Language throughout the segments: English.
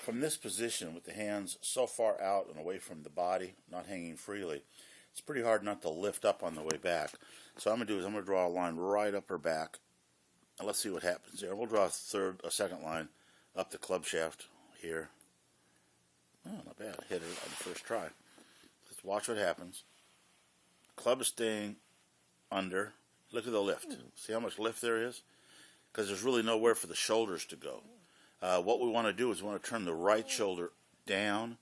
From this position, with the hands so far out and away from the body, not hanging freely, it's pretty hard not to lift up on the way back. So what I'm going to do is I'm going to draw a line right up her back, and let's see what happens there. We'll draw a second line up the club shaft here. Oh, not bad. Hit her on the first try. Let's watch what happens. Club is staying under. Look at the lift. See how much lift there is? Because there's really nowhere for the shoulders to go. What we want to do is we want to turn the right shoulder down,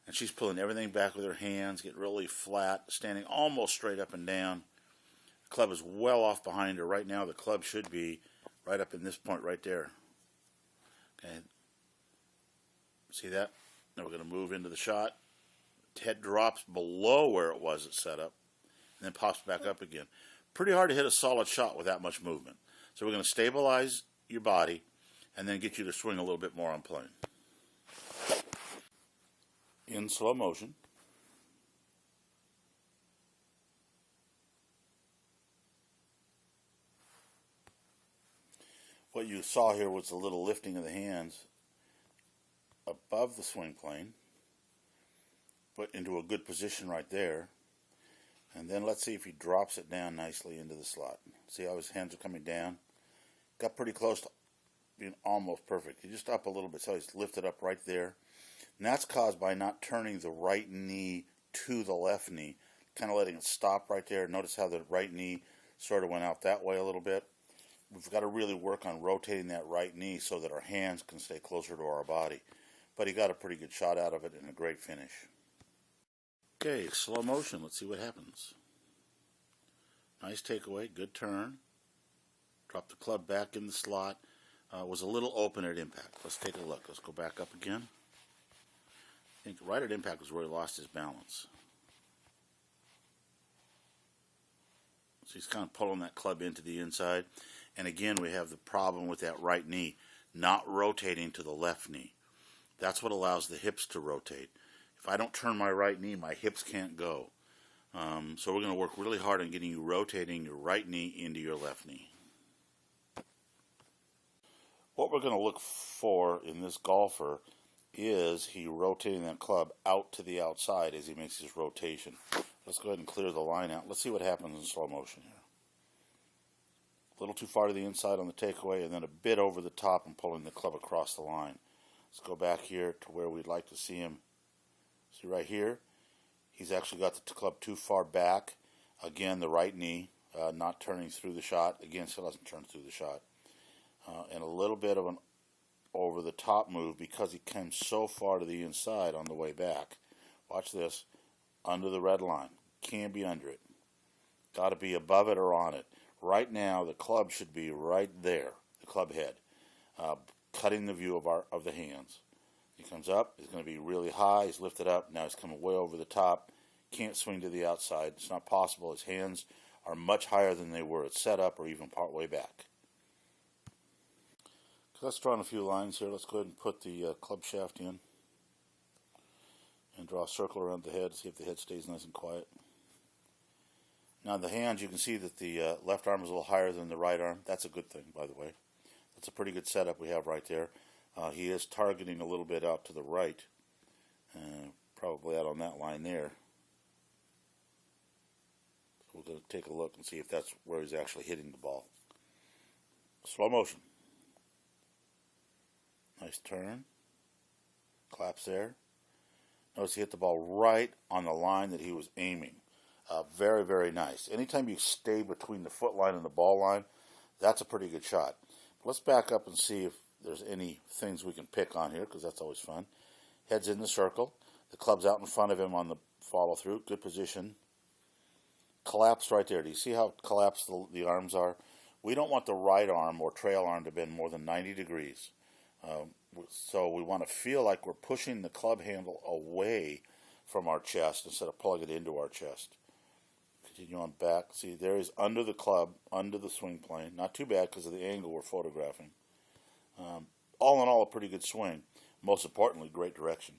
and she's pulling everything back with her hands, get really flat, standing almost straight up and down. The club is well off behind her. Right now the club should be right up in this point right there. Okay. See that? Now we're going to move into the shot. Head drops below where it was at setup, and then pops back up again. Pretty hard to hit a solid shot with that much movement. So we're going to stabilize your body and then get you to swing a little bit more on plane. In slow motion. What you saw here was a little lifting of the hands above the swing plane, put into a good position right there. And then let's see if he drops it down nicely into the slot. See how his hands are coming down? Got pretty close to being almost perfect. He just up a little bit, so he's lifted up right there. And that's caused by not turning the right knee to the left knee, kind of letting it stop right there. Notice how the right knee sort of went out that way a little bit. We've got to really work on rotating that right knee so that our hands can stay closer to our body. But he got a pretty good shot out of it and a great finish. Okay, slow motion. Let's see what happens. Nice takeaway, good turn. Drop the club back in the slot. Was a little open at impact. Let's take a look. Let's go back up again. I think right at impact was where he lost his balance. So he's kind of pulling that club into the inside. And again, we have the problem with that right knee not rotating to the left knee. That's what allows the hips to rotate. If I don't turn my right knee, my hips can't go. So we're going to work really hard on getting you rotating your right knee into your left knee. What we're going to look for in this golfer is he rotating that club out to the outside as he makes his rotation. Let's go ahead and clear the line out. Let's see what happens in slow motion here. A little too far to the inside on the takeaway, and then a bit over the top and pulling the club across the line. Let's go back here to where we'd like to see him. See right here, he's actually got the club too far back. Again, the right knee not turning through the shot. Again, still doesn't turn through the shot. And a little bit of an over-the-top move because he came so far to the inside on the way back. Watch this. Under the red line. Can't be under it. Got to be above it or on it. Right now, the club should be right there, the club head, cutting the view of the hands. He comes up. He's going to be really high. He's lifted up. Now he's coming way over the top. Can't swing to the outside. It's not possible. His hands are much higher than they were at setup or even part way back. Let's draw in a few lines here. Let's go ahead and put the club shaft in and draw a circle around the head, see if the head stays nice and quiet. Now the hands, you can see that the left arm is a little higher than the right arm. That's a good thing, by the way. That's a pretty good setup we have right there. He is targeting a little bit out to the right, probably out on that line there. So we're going to take a look and see if that's where he's actually hitting the ball. Slow motion. Nice turn. Claps there. Notice he hit the ball right on the line that he was aiming. Very, very nice. Anytime you stay between the foot line and the ball line, that's a pretty good shot. Let's back up and see if there's any things we can pick on here, because that's always fun. Head's in the circle. The club's out in front of him on the follow-through. Good position. Collapse right there. Do you see how collapsed the arms are? We don't want the right arm or trail arm to bend more than 90 degrees. So we want to feel like we're pushing the club handle away from our chest instead of pulling it into our chest. Continue on back. See, there he's under the club, under the swing plane. Not too bad because of the angle we're photographing. All in all, a pretty good swing. Most importantly, great direction.